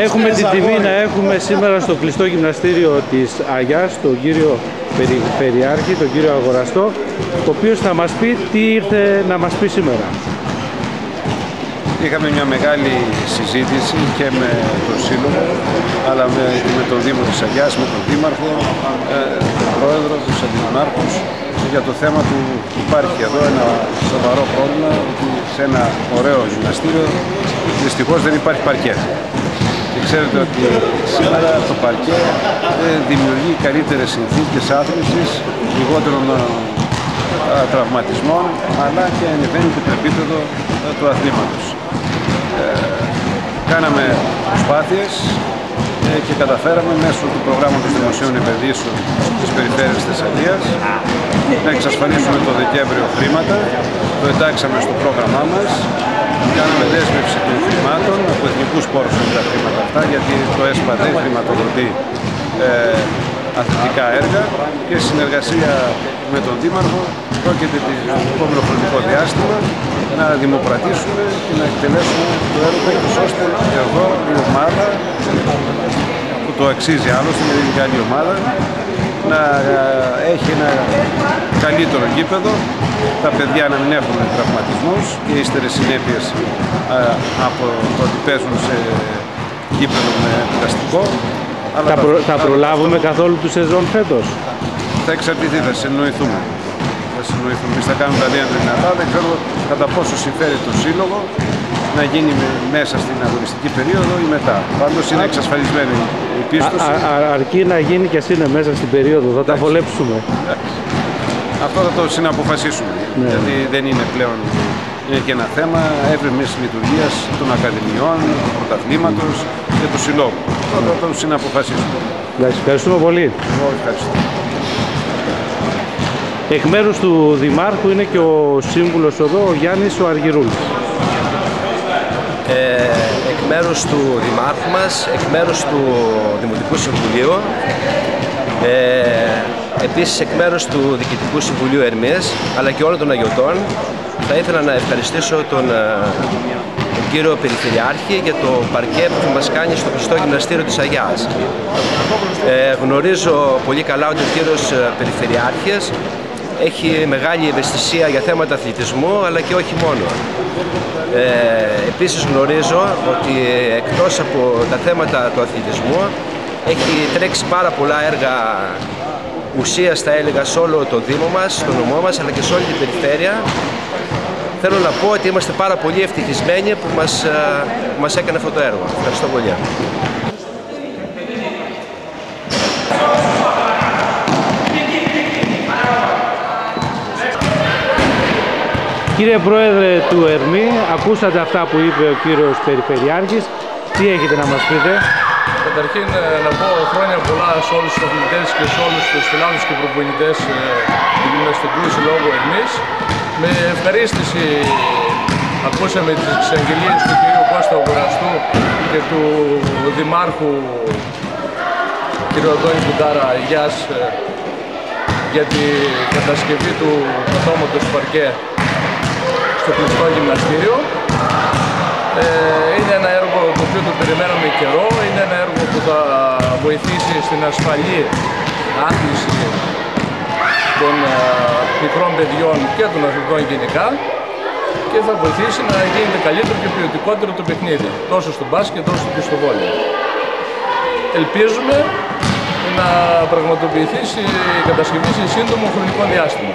Έχουμε την τιμή να έχουμε σήμερα στο κλειστό γυμναστήριο της Αγιάς τον κύριο Περιφερειάρχη, τον κύριο Αγοραστό, ο οποίος θα μας πει τι ήρθε να μας πει σήμερα. Είχαμε μια μεγάλη συζήτηση και με τον Σύλλογο, αλλά με τον Δήμο της Αγιάς, με τον Δήμαρχο, τον Πρόεδρο, τους Αντιδημάρχους, για το θέμα που υπάρχει εδώ ένα σοβαρό πρόβλημα, ότι σε ένα ωραίο γυμναστήριο δυστυχώς δεν υπάρχει παρκέ. Και ξέρετε ότι σήμερα το παρκέ δημιουργεί καλύτερες συνθήκες άθλησης, λιγότερων τραυματισμών, αλλά και ανεβαίνει το επίπεδο του αθλήματος. Κάναμε προσπάθειες και καταφέραμε μέσω του προγράμματος δημοσίων επενδύσεων της Περιφέρειας Θεσσαλίας να εξασφαλίσουμε το Δεκέμβριο χρήματα. Το εντάξαμε στο πρόγραμμά μας. Κάναμε δέσμευση των χρημάτων από εθνικούς πόρους για τα χρήματα αυτά, γιατί το ΕΣΠΑ δεν χρηματοδοτεί αθλητικά έργα, και συνεργασία με τον Δήμαρχο πρόκειται το επόμενο χρονικό διάστημα να δημοπρατήσουμε και να εκτελέσουμε το έργο, ώστε εδώ η ομάδα που το αξίζει άλλωστε, είναι μια καλή ομάδα, να έχει ένα καλύτερο γήπεδο, τα παιδιά να μην έχουν τραυματισμούς και ύστερες συνέπειες από το ότι παίζουν σε γήπεδο με πλαστικό. Θα προλάβουμε καθόλου του σεζόν φέτος? Θα εξαρτηθεί, θα συνοηθούμε. Εμείς θα κάνουμε τα δύο δυνατά, δεν ξέρω κατά πόσο συμφέρει το Σύλλογο να γίνει μέσα στην αγωνιστική περίοδο ή μετά. Πάντως είναι εξασφαλισμένη η πίστοση. Αρκεί να γίνει και ας είναι μέσα στην περίοδο, θα τα βολέψουμε. Αυτό θα το συναποφασίσουμε, ναι. Γιατί δεν είναι πλέον, είναι και ένα θέμα εύρεμης λειτουργίας των ακαδημιών, του πρωταθλήματος και του Συλλόγου. Θα το συναποφασίσουμε. Εντάξει, ευχαριστούμε πολύ. Εγώ ευχαριστώ. Εκ μέρους του Δημάρχου είναι και ο σύμβουλος εδώ, ο Γιάννης ο Αργυρούλης. Εκ μέρους του Δημάρχου μας, εκ μέρους του Δημοτικού Συμβουλίου, επίσης εκ μέρους του Διοικητικού Συμβουλίου Ερμής, αλλά και όλων των Αγιωτών, θα ήθελα να ευχαριστήσω τον κύριο Περιφερειάρχη για το παρκέ που μας κάνει στο κλειστό γυμναστήριο της Αγιάς. Γνωρίζω πολύ καλά ότι ο κύριος Περιφερειάρχης έχει μεγάλη ευαισθησία για θέματα αθλητισμού, αλλά και όχι μόνο. Επίσης γνωρίζω ότι εκτός από τα θέματα του αθλητισμού έχει τρέξει πάρα πολλά έργα ουσίας, θα έλεγα, σε όλο το Δήμο μας, στο νομό μας, αλλά και σε όλη την περιφέρεια. Θέλω να πω ότι είμαστε πάρα πολύ ευτυχισμένοι που μας έκανε αυτό το έργο. Ευχαριστώ πολύ. Κύριε Πρόεδρε του Ερμή, ακούσατε αυτά που είπε ο κύριος Περιφερειάρχης. Τι έχετε να μας πείτε? Καταρχήν να πω χρόνια πολλά σε όλους τους αθλητές και σε όλους τους φιλάθλους και προπονητές του Γυμναστικού Συλλόγου Ερμής. Με ευχαρίστηση ακούσαμε τις εξαγγελίες του κ. Κώστα Αγοραστού και του Δημάρχου κ. Αντώνη Κουντάρα Αγιάς για την κατασκευή του πτώματος παρκέ στο κλειστό γυμναστήριο. Είναι ένα έργο το οποίο το περιμέναμε καιρό, είναι ένα έργο που θα βοηθήσει στην ασφαλή άθληση των μικρών παιδιών και των αθλητών γενικά και θα βοηθήσει να γίνεται καλύτερο και ποιοτικότερο το παιχνίδι, τόσο στο μπάσκετ όσο και στο βόλεϊ. Ελπίζουμε να πραγματοποιηθεί η κατασκευή σε σύντομο χρονικό διάστημα.